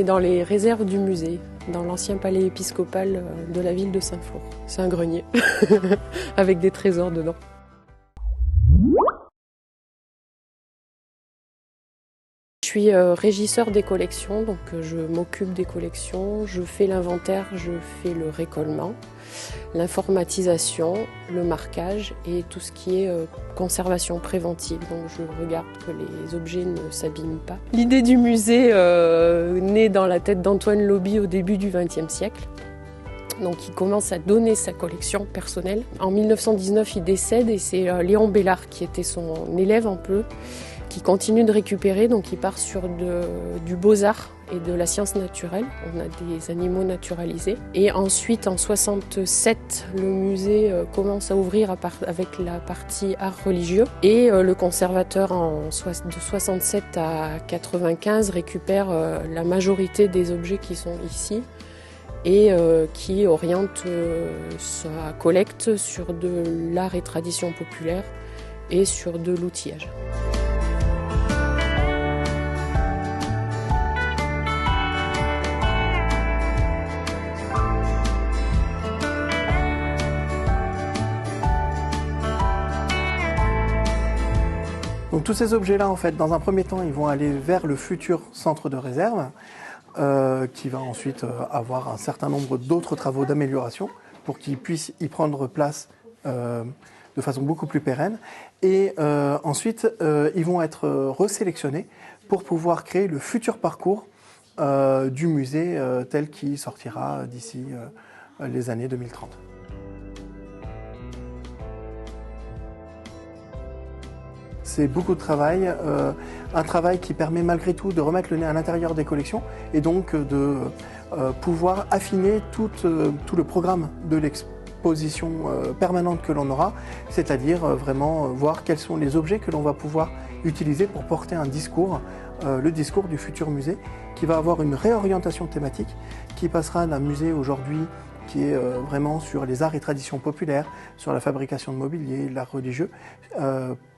dans les réserves du musée, dans l'ancien palais épiscopal de la ville de Saint-Flour. C'est un grenier avec des trésors dedans. Je suis régisseur des collections, donc je m'occupe des collections, je fais l'inventaire, je fais le récollement, l'informatisation, le marquage et tout ce qui est conservation préventive. Donc je regarde que les objets ne s'abîment pas. L'idée du musée naît dans la tête d'Antoine Lobie au début du XXe siècle. Donc il commence à donner sa collection personnelle. En 1919, il décède et c'est Léon Bellard qui était son élève un peu, qui continue de récupérer, donc il part sur du beaux-arts et de la science naturelle. On a des animaux naturalisés. Et ensuite, en 67, le musée commence à ouvrir avec la partie art religieux. Et le conservateur, de 67 à 95, récupère la majorité des objets qui sont ici et qui oriente sa collecte sur de l'art et tradition populaire et sur de l'outillage. Donc tous ces objets-là, en fait, dans un premier temps, ils vont aller vers le futur centre de réserve, qui va ensuite avoir un certain nombre d'autres travaux d'amélioration pour qu'ils puissent y prendre place de façon beaucoup plus pérenne. Et ensuite, ils vont être resélectionnés pour pouvoir créer le futur parcours du musée tel qu'il sortira d'ici les années 2030. C'est beaucoup de travail, un travail qui permet malgré tout de remettre le nez à l'intérieur des collections et donc de pouvoir affiner tout le programme de l'exposition permanente que l'on aura, c'est-à-dire vraiment voir quels sont les objets que l'on va pouvoir utiliser pour porter un discours, le discours du futur musée, qui va avoir une réorientation thématique, qui passera d'un musée aujourd'hui qui est vraiment sur les arts et traditions populaires, sur la fabrication de mobilier, l'art religieux,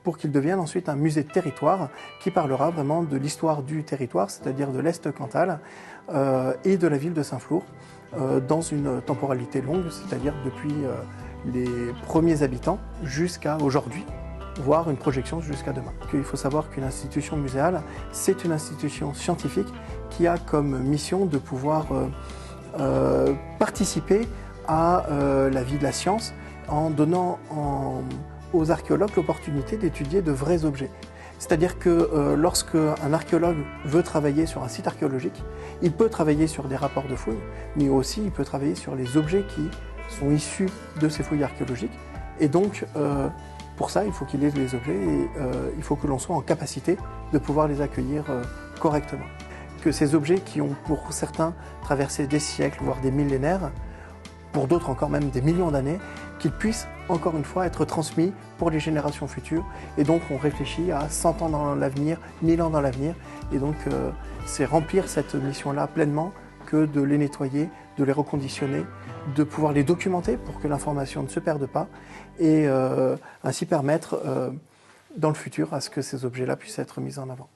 pour qu'il devienne ensuite un musée de territoire qui parlera vraiment de l'histoire du territoire, c'est-à-dire de l'Est Cantal et de la ville de Saint-Flour, dans une temporalité longue, c'est-à-dire depuis les premiers habitants jusqu'à aujourd'hui, voire une projection jusqu'à demain. Il faut savoir qu'une institution muséale, c'est une institution scientifique qui a comme mission de pouvoir participer à la vie de la science en donnant aux archéologues l'opportunité d'étudier de vrais objets. C'est-à-dire que lorsque un archéologue veut travailler sur un site archéologique, il peut travailler sur des rapports de fouilles, mais aussi il peut travailler sur les objets qui sont issus de ces fouilles archéologiques. Et donc, pour ça, il faut qu'il ait les objets et il faut que l'on soit en capacité de pouvoir les accueillir correctement. Que ces objets qui ont pour certains traversé des siècles, voire des millénaires, pour d'autres encore même des millions d'années, qu'ils puissent encore une fois être transmis pour les générations futures. Et donc on réfléchit à 100 ans dans l'avenir, 1000 ans dans l'avenir. Et donc c'est remplir cette mission-là pleinement que de les nettoyer, de les reconditionner, de pouvoir les documenter pour que l'information ne se perde pas et ainsi permettre dans le futur à ce que ces objets-là puissent être mis en avant.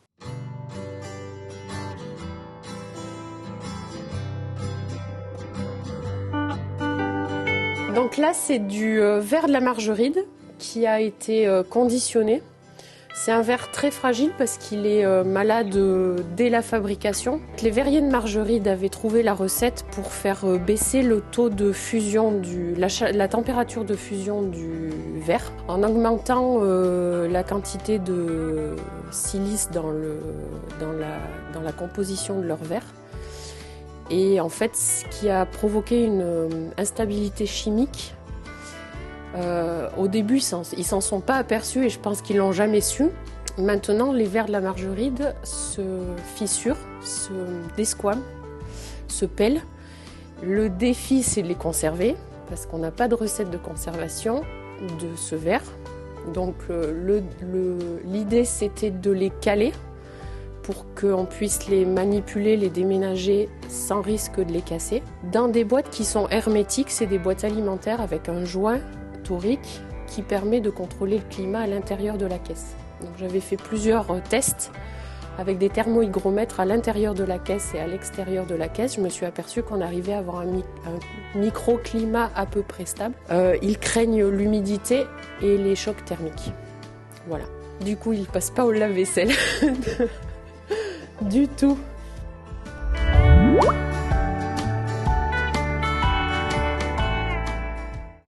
Donc là, c'est du verre de la Margeride qui a été conditionné. C'est un verre très fragile parce qu'il est malade dès la fabrication. Les verriers de Margeride avaient trouvé la recette pour faire baisser le taux de fusion, la température de fusion du verre, en augmentant la quantité de silice dans la composition de leur verre. Et en fait, ce qui a provoqué une instabilité chimique, au début, ils s'en sont pas aperçus et je pense qu'ils l'ont jamais su. Maintenant, les verres de la Margeride se fissurent, se desquament, se pèlent. Le défi, c'est de les conserver parce qu'on n'a pas de recette de conservation de ce verre. Donc, l'idée, c'était de les caler pour qu'on puisse les manipuler, les déménager sans risque de les casser. Dans des boîtes qui sont hermétiques, c'est des boîtes alimentaires avec un joint torique qui permet de contrôler le climat à l'intérieur de la caisse. Donc, j'avais fait plusieurs tests Avec des thermohygromètres à l'intérieur de la caisse et à l'extérieur de la caisse, je me suis aperçue qu'on arrivait à avoir un microclimat à peu près stable. Ils craignent l'humidité et les chocs thermiques. Voilà. Du coup, ils ne passent pas au lave-vaisselle. Du tout.